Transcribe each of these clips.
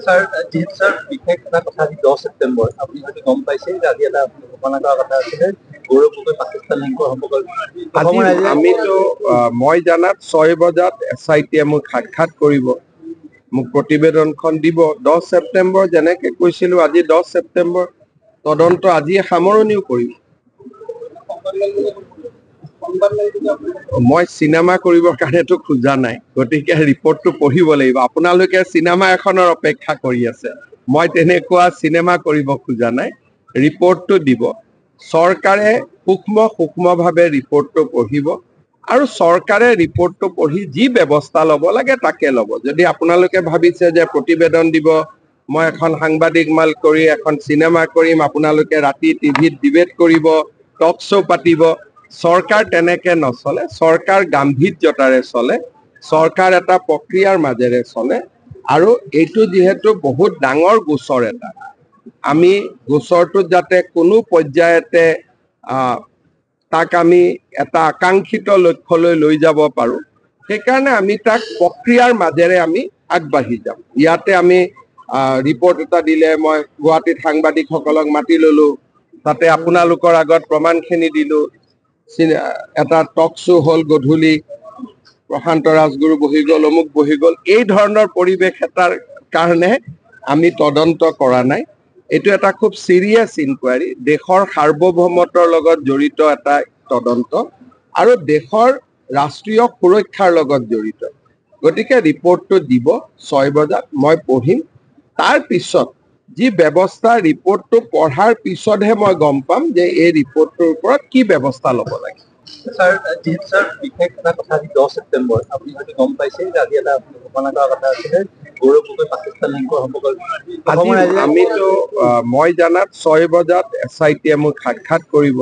sir sir বিশেষ এটা কথা আজি 10 সেপ্টেম্বৰ আপুনি হয়তো গম পাইছে যে আজি এটা ঘোষণা কৰা কথা আছিলে গৌৰৱ গগৈ পাকিস্তান লিংকৰ সম্পৰ্ক আমিতো মই জানাত 6 বজাত SIT মোক সাক্ষাৎ কৰিব মোক প্ৰতিবেদনখন দিব 10 সেপ্টেম্বৰ যেনেকৈ কৈছিলো আজি 10 সেপ্টেম্বৰ তদন্ত আজি সামৰণিও কৰিব মই সিনেমা কৰিবৰ কাৰণেতো খোজা নাই গতিকে ৰিপৰ্টটো পঢ়িব লাগিব আপোনালোকে সিনেমা এখনৰ অপেক্ষা কৰি আছে মই তেনেকুৱা সিনেমা কৰিব খোজা নাই ৰিপৰ্টটো দিব চৰকাৰে সূক্ষ্মভাৱে ৰিপৰ্টটো পঢ়িব আৰু চৰকাৰে ৰিপৰ্টটো পঢ়ি যি ব্যৱস্থা ল'ব লাগে তাকে ল'ব যদি আপোনালোকে ভাবিছে যে প্ৰতিবেদন দিব মই এখন সাংবাদিক মাল কৰি এখন সিনেমা কৰিম আপোনালোকে ৰাতি টিভিত ডিবেট কৰিব টক শ্ব' পাতিব চৰকাৰ তেনেকে নচলে চৰকাৰ গাম্ভীৰ্যতাৰে চলে চৰকাৰ এটা প্ৰক্ৰিয়াৰ মাজেৰে চলে আৰু এইটো যেহেতু বহুত ডাঙৰ গোচৰ এটা আমি গোচৰটো যাতে কোনো পৰ্যায়তে তাক আমি এটা আকাংক্ষিত লক্ষ্যলৈ লৈ যাব পাৰো সেইকাৰণে আমি তাক প্ৰক্ৰিয়াৰ মাজেৰে আমি আগবাঢ়ি যাম ইয়াতে আমি ৰিপৰ্ট এটা দিলে মই গুৱাহাটীত সাংবাদিকসকলক মাতি ললো তাতে আপোনালোকৰ আগত প্ৰমাণখিনি দিলো এটা টক শ্ব' হল গধূলি প্ৰশান্ত ৰাজগুৰু বহি গ'ল অমুক বহি গ'ল এই ধৰণৰ পৰিৱেশ এটাৰ কাৰণে আমি তদন্ত কৰা নাই এইটো এটা খুব সিৰিয়াছ ইনকুৱাৰী দেশৰ সাৰ্বভৌমত্বৰ লগত জড়িত এটা তদন্ত আৰু দেশৰ ৰাষ্ট্ৰীয় সুৰক্ষাৰ লগত জড়িত গতিকে ৰিপৰ্টটো দিব 6 বজাত মই পঢ়িম তাৰ পিছত যি ব্যৱস্থা ৰিপৰ্টটো পঢ়াৰ পিছতহে মই গম পাম যে এই ৰিপৰ্টটোৰ ওপৰত কি ব্যৱস্থা ল'ব লাগে স্যাৰ বিশেষ এটা কথা আজি 10 সেপ্টেম্বৰ আপুনি হয়তো গম পাইছে যে আজি এটা ঘোষণা কৰা কথা আছিলে গৌৰৱ গগৈ পাকিস্তান লিংকৰ সম্পৰ্ক আমিতো মই জানাত 6 বজাত SIT মোক সাক্ষাৎ কৰিব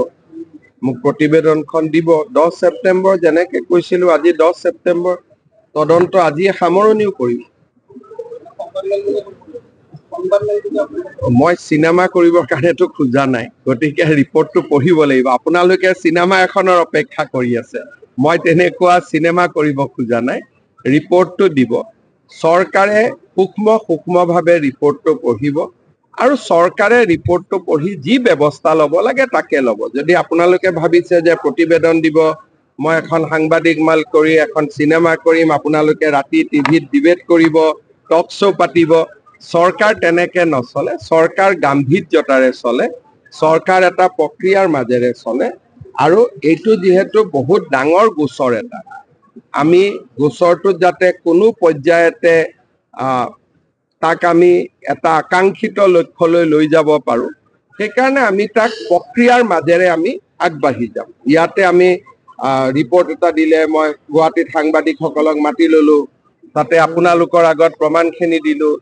মোক প্ৰতিবেদনখন দিব 10 সেপ্টেম্বৰ যেনেকৈ কৈছিলো আজি 10 সেপ্টেম্বৰ তদন্ত আজি সামৰণিও কৰিব মই সিনেমা কৰিবৰ কাৰণেতো খোজা নাই গতিকে ৰিপৰ্টটো পঢ়িব লাগিব আপোনালোকে সিনেমা এখনৰ অপেক্ষা কৰি আছে মই তেনেকুৱা সিনেমা কৰিব খোজা নাই ৰিপৰ্টটো দিব চৰকাৰে সূক্ষ্মভাৱে ৰিপৰ্টটো পঢ়িব আৰু চৰকাৰে ৰিপৰ্টটো পঢ়ি যি ব্যৱস্থা ল'ব লাগে তাকে ল'ব যদি আপোনালোকে ভাবিছে যে প্ৰতিবেদন দিব মই এখন সাংবাদিক মাল কৰি এখন সিনেমা কৰিম আপোনালোকে ৰাতি টিভিত ডিবেট কৰিব টক শ্ব' পাতিব চৰকাৰ তেনেকে নচলে চৰকাৰ গাম্ভীৰ্যতাৰে চলে চৰকাৰ এটা প্ৰক্ৰিয়াৰ মাজেৰে চলে আৰু এইটো যেহেতু বহুত ডাঙৰ গোচৰ এটা আমি গোচৰটো যাতে কোনো পৰ্যায়তে তাক আমি এটা আকাংক্ষিত লক্ষ্যলৈ লৈ যাব পাৰো সেইকাৰণে আমি তাক প্ৰক্ৰিয়াৰ মাজেৰে আমি আগবাঢ়ি যাম ইয়াতে আমি ৰিপৰ্ট এটা দিলে মই গুৱাহাটীত সাংবাদিকসকলক মাতি ললো তাতে আপোনালোকৰ আগত প্ৰমাণখিনি দিলো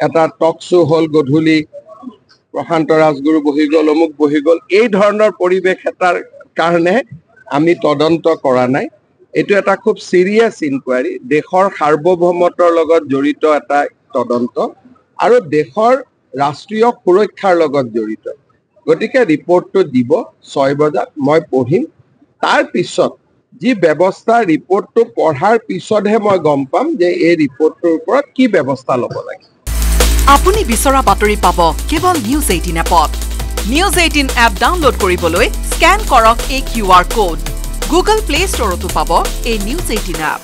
এটা টক শ্ব' হল গধূলি প্ৰশান্ত ৰাজগুৰু বহি গ'ল অমুক বহি গ'ল এই ধৰণৰ পৰিৱেশ এটাৰ কাৰণে আমি তদন্ত কৰা নাই এইটো এটা খুব সিৰিয়াছ ইনকুৱাৰী দেশৰ সাৰ্বভৌমত্বৰ লগত জড়িত এটা তদন্ত আৰু দেশৰ ৰাষ্ট্ৰীয় সুৰক্ষাৰ লগত জড়িত গতিকে ৰিপৰ্টটো দিব 6 বজাত মই পঢ়িম তাৰ পিছত যি ব্যৱস্থা ৰিপৰ্টটো পঢ়াৰ পিছতহে মই গম পাম যে এই ৰিপৰ্টটোৰ ওপৰত কি ব্যৱস্থা ল'ব লাগে আপুনি বিচৰা বাতৰি পাব কেৱল নিউজ 18 এপত নিউজ 18 এপ ডাউনলোড কৰিবলৈ স্ক্যান কৰক এই QR কোড গুগল প্লে ষ্টৰতো পাব এই নিউজ 18 এপ